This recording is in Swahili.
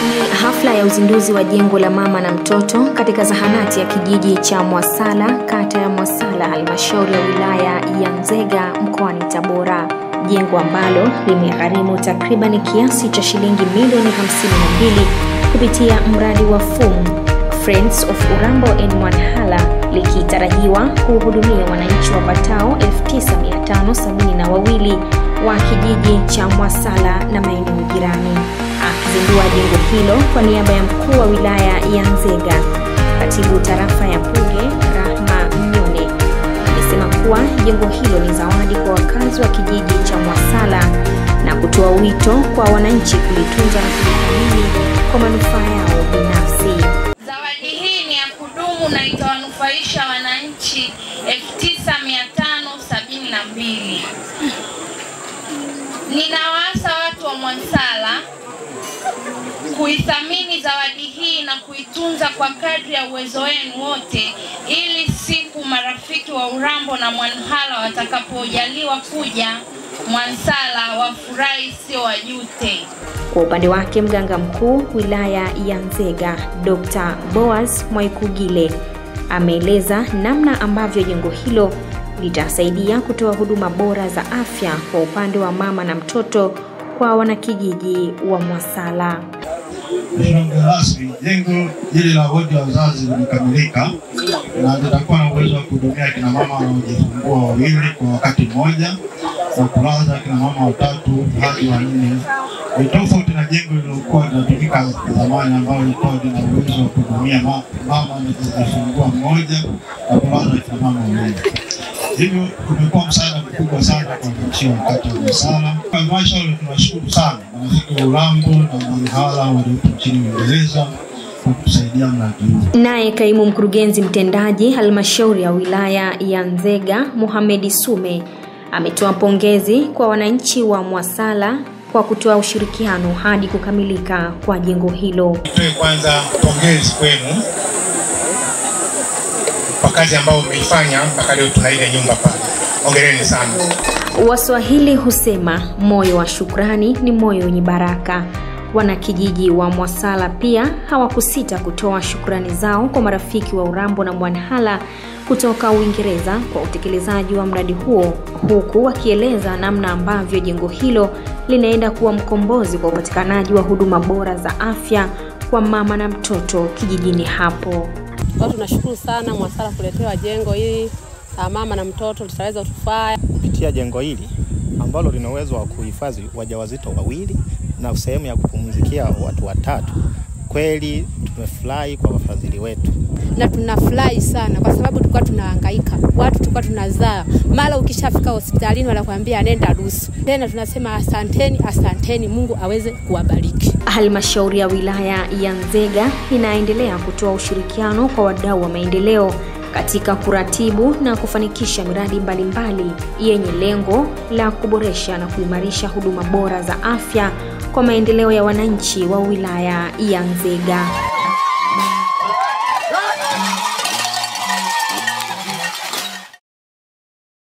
Ni hafla ya uzinduzi wa jengo la mama na mtoto katika zahanati ya kijiji cha Mwasala, kata ya Mwasala, halmashauri ya wilaya ya Nzega, mkoani Tabora. Jengo ambalo limegharimu takriban kiasi cha shilingi milioni 52 kupitia mradi wa FUM, Friends of Urambo and Mwanhala, likitarajiwa kuhudumia wananchi wapatao 9572 wa kijiji cha Mwasala na maeneo jirani. Akizindua jengo hilo kwa niaba ya mkuu wa wilaya ya Nzega, katibu tarafa ya Puge Rahma Mnyone amesema kuwa jengo hilo ni zawadi kwa wakazi wa kijiji cha Mwasala na kutoa wito kwa wananchi kulitunza na kulithamini kwa manufaa yao binafsi. Zawadi hii ni ya kudumu na itawanufaisha wananchi 9572. Ninawaasa watu wa Mwasala kuithamini zawadi hii na kuitunza kwa kadri ya uwezo wenu wote, ili siku marafiki wa Urambo na Mwanhala watakapojaliwa kuja Mwasala wafurahi sio wajute. Kwa upande wake, mganga mkuu wilaya ya Nzega Dr. Boaz Mwaikugile ameeleza namna ambavyo jengo hilo litasaidia kutoa huduma bora za afya kwa upande wa mama na mtoto kwa wanakijiji wa Mwasala. Mheshimiwa rasmi, jengo hili la wodi ya wazazi limekamilika na litakuwa na uwezo wa kuhudumia kina mama wanaojifungua wawili kwa wakati mmoja na kulaza kina mama watatu hadi wanne. Ni tofauti na jengo lililokuwa linatumika zamani ambalo lilikuwa lina uwezo wa kuhudumia mama anayejifungua mmoja na kulaza kina mama wawili. Hivyo kumekuwa msaada mkubwa sana kwa wananchi wa kata ya Mwasala. Halmashauri tunashukuru sana marafiki wa Urambo na Mwanhala waliopo nchini Uingereza kwa kusaidia mradi huu. Naye kaimu mkurugenzi mtendaji halmashauri ya wilaya ya Nzega Mohamed Sume ametoa pongezi kwa wananchi wa Mwasala kwa kutoa ushirikiano hadi kukamilika kwa jengo hilo. Nitoe kwanza pongezi kwenu kwa kazi ambayo umeifanya mpaka leo tuna ile nyumba pale. Hongereni sana. Waswahili husema moyo wa shukrani ni moyo wenye baraka. Wanakijiji wa Mwasala pia hawakusita kutoa shukrani zao kwa marafiki wa Urambo na Mwanhala kutoka Uingereza kwa utekelezaji wa mradi huo, huku wakieleza namna ambavyo jengo hilo linaenda kuwa mkombozi kwa upatikanaji wa huduma bora za afya kwa mama na mtoto kijijini hapo. Tunashukuru sana Mwasala kuletewa jengo hili la mama na mtoto litaweza kutufaa. Kupitia jengo hili ambalo lina uwezo wa kuhifadhi wajawazito wawili na sehemu ya kupumzikia watu watatu, kweli tumefurahi kwa wafadhili wetu. Na tunafurahi sana kwa sababu tulikuwa tunahangaika, watu tulikuwa tunazaa, mara ukishafika hospitalini wanakuambia nenda ruhusa. Tena tunasema asanteni, Mungu aweze kuwabariki. Halmashauri ya wilaya ya Nzega inaendelea kutoa ushirikiano kwa wadau wa maendeleo katika kuratibu na kufanikisha miradi mbalimbali yenye lengo la kuboresha na kuimarisha huduma bora za afya kwa maendeleo ya wananchi wa wilaya ya Nzega.